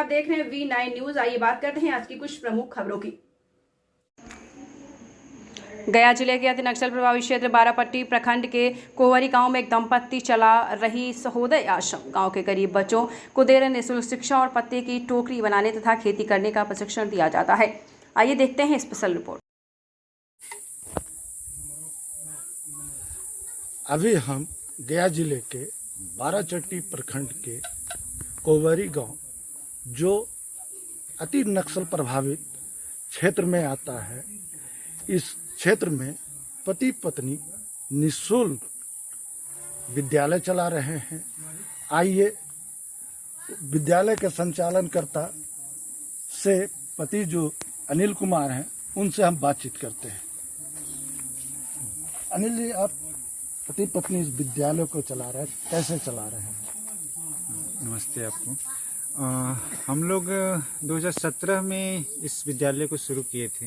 आप देख रहे हैं V9 न्यूज। आइए बात करते हैं आज की कुछ प्रमुख खबरों की। गया जिले के अति नक्सल प्रभावित क्षेत्र बारापट्टी प्रखंड के कोहवरी गांव में एक दंपत्ति चला रही सहोदय आश्रम। गांव के गरीब बच्चों को दे रहे निःशुल्क शिक्षा और पत्ते की टोकरी बनाने तथा खेती करने का प्रशिक्षण दिया जाता है। आइए देखते हैं स्पेशल रिपोर्ट। अभी हम गया जिले के बाराचट्टी प्रखंड के कोहवरी गांव, जो अति नक्सल प्रभावित क्षेत्र में आता है, इस क्षेत्र में पति पत्नी निःशुल्क विद्यालय चला रहे हैं। आइए विद्यालय के संचालनकर्ता से पति जो अनिल कुमार हैं, उनसे हम बातचीत करते हैं। अनिल जी, आप पति पत्नी इस विद्यालय को चला रहे हैं, कैसे चला रहे हैं? नमस्ते आपको। हम लोग 2017 में इस विद्यालय को शुरू किए थे।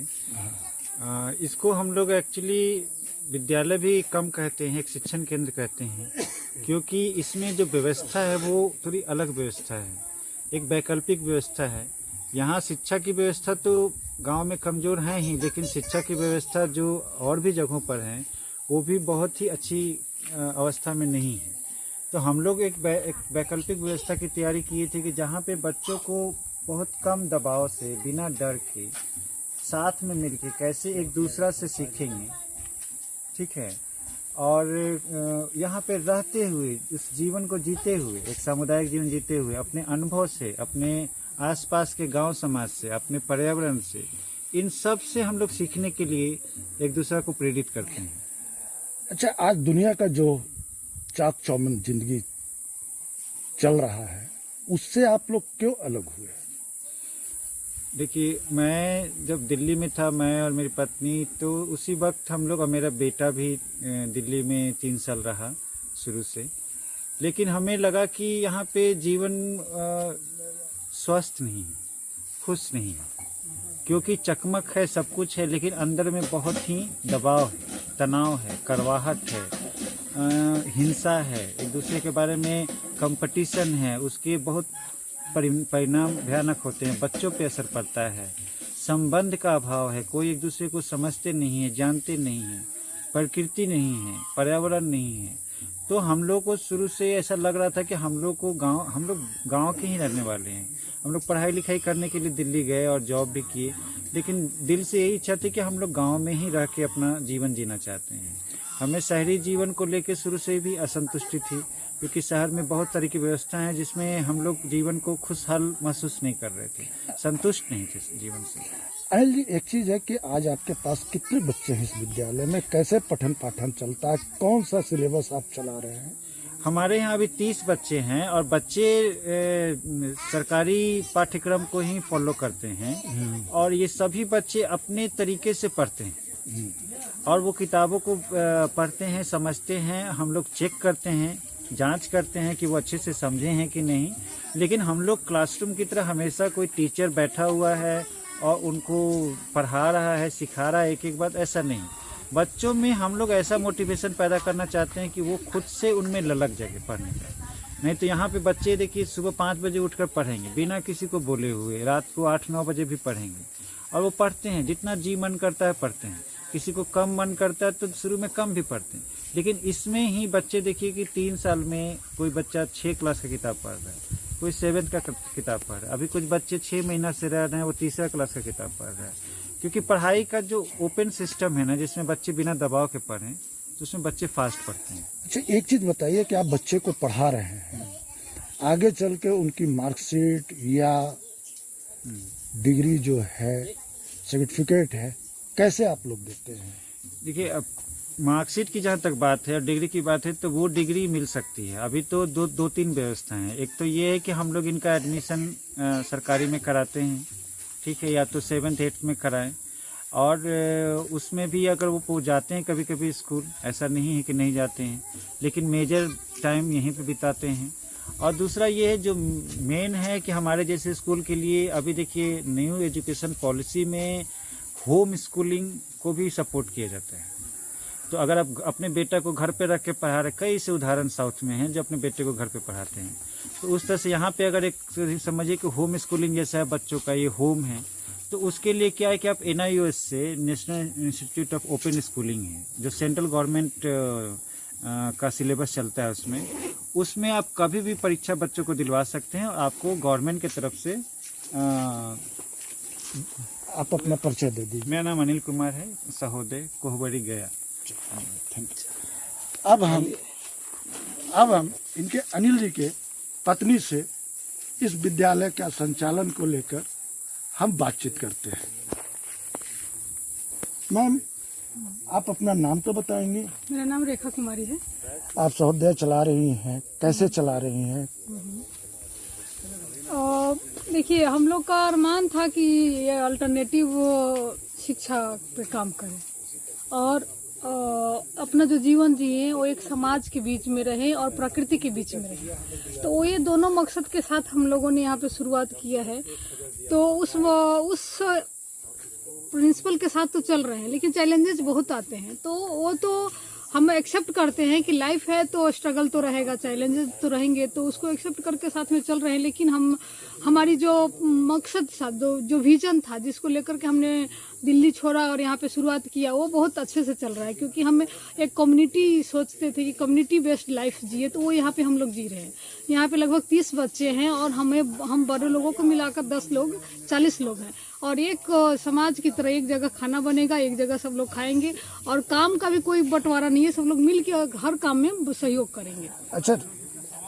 इसको हम लोग एक्चुअली विद्यालय भी कम कहते हैं, एक शिक्षण केंद्र कहते हैं, क्योंकि इसमें जो व्यवस्था है वो थोड़ी अलग व्यवस्था है, एक वैकल्पिक व्यवस्था है। यहाँ शिक्षा की व्यवस्था तो गांव में कमज़ोर है ही, लेकिन शिक्षा की व्यवस्था जो और भी जगहों पर है वो भी बहुत ही अच्छी अवस्था में नहीं है। तो हम लोग एक वैकल्पिक व्यवस्था की तैयारी किए थे कि जहाँ पे बच्चों को बहुत कम दबाव से, बिना डर के, साथ में मिलके कैसे एक दूसरा से सीखेंगे, ठीक है, और यहाँ पे रहते हुए, इस जीवन को जीते हुए, एक सामुदायिक जीवन जीते हुए, अपने अनुभव से, अपने आसपास के गांव समाज से, अपने पर्यावरण से, इन सब से हम लोग सीखने के लिए एक दूसरे को प्रेरित करते हैं। अच्छा, आज दुनिया का जो चाक चौबंद जिंदगी चल रहा है, उससे आप लोग क्यों अलग हुए? देखिए, मैं जब दिल्ली में था, मैं और मेरी पत्नी, तो उसी वक्त हम लोग, और मेरा बेटा भी दिल्ली में 3 साल रहा शुरू से। लेकिन हमें लगा कि यहाँ पे जीवन स्वस्थ नहीं है, खुश नहीं है, क्योंकि चकमक है, सब कुछ है, लेकिन अंदर में बहुत ही दबाव है, तनाव है, कड़वाहट है, हिंसा है, एक दूसरे के बारे में कंपटीशन है, उसके बहुत परिणाम भयानक होते हैं, बच्चों पे असर पड़ता है, संबंध का अभाव है, कोई एक दूसरे को समझते नहीं है, जानते नहीं हैं, प्रकृति नहीं है, पर्यावरण नहीं है। तो हम लोग को शुरू से ऐसा लग रहा था कि हम लोग गांव के ही रहने वाले हैं। हम लोग पढ़ाई लिखाई करने के लिए दिल्ली गए और जॉब भी किए, लेकिन दिल से यही इच्छा थी कि हम लोग गांव में ही रह के अपना जीवन जीना चाहते हैं। हमें शहरी जीवन को लेकर शुरू से भी असंतुष्टि थी, क्योंकि शहर में बहुत तरह की व्यवस्था है जिसमें हम लोग जीवन को खुशहाल महसूस नहीं कर रहे थे, संतुष्ट नहीं थे जीवन से। अनिल जी, एक चीज है कि आज आपके पास कितने बच्चे हैं इस विद्यालय में, कैसे पठन पाठन चलता है, कौन सा सिलेबस आप चला रहे हैं? हमारे यहाँ अभी 30 बच्चे हैं, और बच्चे सरकारी पाठ्यक्रम को ही फॉलो करते हैं, और ये सभी बच्चे अपने तरीके से पढ़ते हैं, और वो किताबों को पढ़ते हैं, समझते हैं, हम लोग चेक करते हैं, जांच करते हैं कि वो अच्छे से समझे हैं कि नहीं। लेकिन हम लोग क्लासरूम की तरह हमेशा कोई टीचर बैठा हुआ है और उनको पढ़ा रहा है, सिखा रहा है एक एक बात, ऐसा नहीं। बच्चों में हम लोग ऐसा मोटिवेशन पैदा करना चाहते हैं कि वो खुद से उनमें ललक जाए पढ़ने का। नहीं तो यहाँ पे बच्चे देखिए सुबह 5 बजे उठकर पढ़ेंगे बिना किसी को बोले हुए, रात को 8-9 बजे भी पढ़ेंगे, और वो पढ़ते हैं, जितना जी मन करता है पढ़ते हैं। किसी को कम मन करता है तो शुरू में कम भी पढ़ते हैं। लेकिन इसमें ही बच्चे देखिए कि 3 साल में कोई बच्चा 6 क्लास का किताब पढ़ रहा है, कोई 7th का किताब पढ़ रहा है, अभी कुछ बच्चे 6 महीना से रह रहे हैं, वो 3रा क्लास का किताब पढ़ रहा है। क्योंकि पढ़ाई का जो ओपन सिस्टम है ना, जिसमें बच्चे बिना दबाव के पढ़ें, तो उसमें बच्चे फास्ट पढ़ते हैं। अच्छा, एक चीज बताइए कि आप बच्चे को पढ़ा रहे हैं, आगे चल के उनकी मार्कशीट या डिग्री जो है, सर्टिफिकेट है, कैसे आप लोग देते हैं? देखिए, अब मार्कशीट की जहाँ तक बात है और डिग्री की बात है, तो वो डिग्री मिल सकती है। अभी तो दो तीन व्यवस्था हैं। एक तो ये है कि हम लोग इनका एडमिशन सरकारी में कराते हैं, ठीक है, या तो 7th 8th में कराएं, और उसमें भी अगर वो जाते हैं कभी कभी स्कूल, ऐसा नहीं है कि नहीं जाते हैं, लेकिन मेजर टाइम यहीं पे बिताते हैं। और दूसरा ये है, जो मेन है कि हमारे जैसे स्कूल के लिए अभी देखिए न्यू एजुकेशन पॉलिसी में होम स्कूलिंग को भी सपोर्ट किया जाता है। तो अगर आप अपने बेटा को घर पे रख के पढ़ा रहे, कई से उदाहरण साउथ में हैं जो अपने बेटे को घर पे पढ़ाते हैं। तो उस तरह से यहाँ पे अगर एक समझिए कि होम स्कूलिंग जैसा है, बच्चों का ये होम है, तो उसके लिए क्या है कि आप NIOS से national institute of open schooling है, जो सेंट्रल गवर्नमेंट का सिलेबस चलता है, उसमें आप कभी भी परीक्षा बच्चों को दिलवा सकते हैं और आपको गवर्नमेंट की तरफ से आप अपना परिचय दे दीजिए। मेरा नाम अनिल कुमार है, सहोदय, कोहबरी, गया। Thank you. अब हम इनके अनिल जी के पत्नी से इस विद्यालय का संचालन को लेकर हम बातचीत करते हैं। मैम, आप अपना नाम तो बताएंगे? मेरा नाम रेखा कुमारी है। आप सहोदय चला रही हैं, कैसे चला रही हैं? देखिए, हम लोग का अरमान था कि ये अल्टरनेटिव शिक्षा पे काम करें और अपना जो जीवन जिए वो एक समाज के बीच में रहे और प्रकृति के बीच में रहे। तो ये दोनों मकसद के साथ हम लोगों ने यहाँ पे शुरुआत किया है। तो उस प्रिंसिपल के साथ तो चल रहे हैं, लेकिन चैलेंजेस बहुत आते हैं। तो वो तो हम एक्सेप्ट करते हैं कि लाइफ है तो स्ट्रगल तो रहेगा, चैलेंजेस तो रहेंगे, तो उसको एक्सेप्ट करके साथ में चल रहे हैं। लेकिन हमारी जो मकसद था, जो विजन था, जिसको लेकर के हमने दिल्ली छोड़ा और यहाँ पे शुरुआत किया, वो बहुत अच्छे से चल रहा है। क्योंकि हम एक कम्युनिटी सोचते थे कि कम्युनिटी बेस्ड लाइफ जिए, तो वो यहाँ पे हम लोग जी रहे हैं। यहाँ पे लगभग 30 बच्चे हैं और हम बड़े लोगों को मिलाकर 10 लोग 40 लोग हैं। और एक समाज की तरह एक जगह खाना बनेगा, एक जगह सब लोग खाएंगे और काम का भी कोई बंटवारा नहीं है, सब लोग मिल के हर काम में सहयोग करेंगे। अच्छा,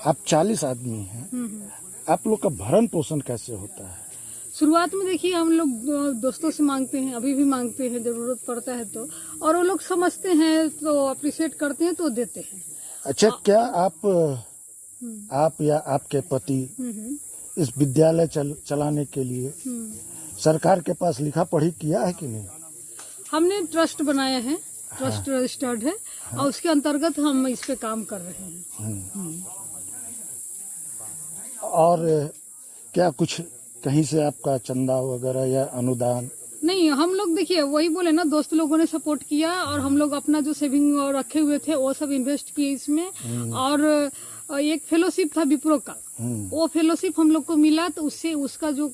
आप 40 आदमी हैं, आप लोग का भरण पोषण कैसे होता है? शुरुआत में देखिए, हम लोग दोस्तों से मांगते हैं, अभी भी मांगते हैं, जरूरत पड़ता है तो, और वो लोग समझते हैं तो अप्रिशिएट करते हैं तो देते हैं। अच्छा, क्या आप या आपके पति इस विद्यालय चलाने के लिए सरकार के पास लिखा पढ़ी किया है कि नहीं? हमने ट्रस्ट बनाया है, ट्रस्ट रजिस्टर्ड है और उसके अंतर्गत हम इस पे काम कर रहे हैं। और क्या कुछ कहीं से आपका चंदा वगैरह या अनुदान? नहीं, हम लोग देखिए वही बोले ना, दोस्त लोगों ने सपोर्ट किया और हम लोग अपना जो सेविंग रखे हुए थे वो सब इन्वेस्ट किए इसमें। और एक फेलोशिप था विप्रो का, वो फेलोशिप हम लोग को मिला, तो उससे उसका जो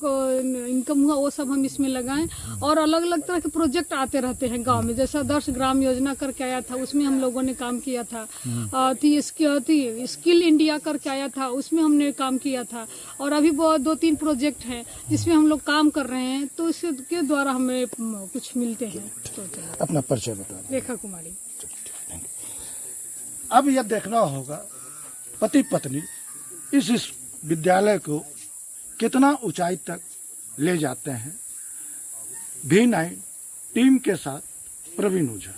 इनकम हुआ वो सब हम इसमें लगाएं। और अलग अलग तरह के प्रोजेक्ट आते रहते हैं गांव में, जैसा 10 ग्राम योजना करके आया था, उसमें हम लोगों ने काम किया था। स्किल इंडिया करके आया था, उसमें हमने काम किया था। और अभी 2-3 प्रोजेक्ट हैं जिसमें हम लोग काम कर रहे हैं, तो इसके द्वारा हमें कुछ मिलते हैं। अपना परिचय बता दें। रेखा कुमारी। अब यह देखना होगा पति पत्नी इस विद्यालय को कितना ऊंचाई तक ले जाते हैं। V9 टीम के साथ प्रवीण ओझा।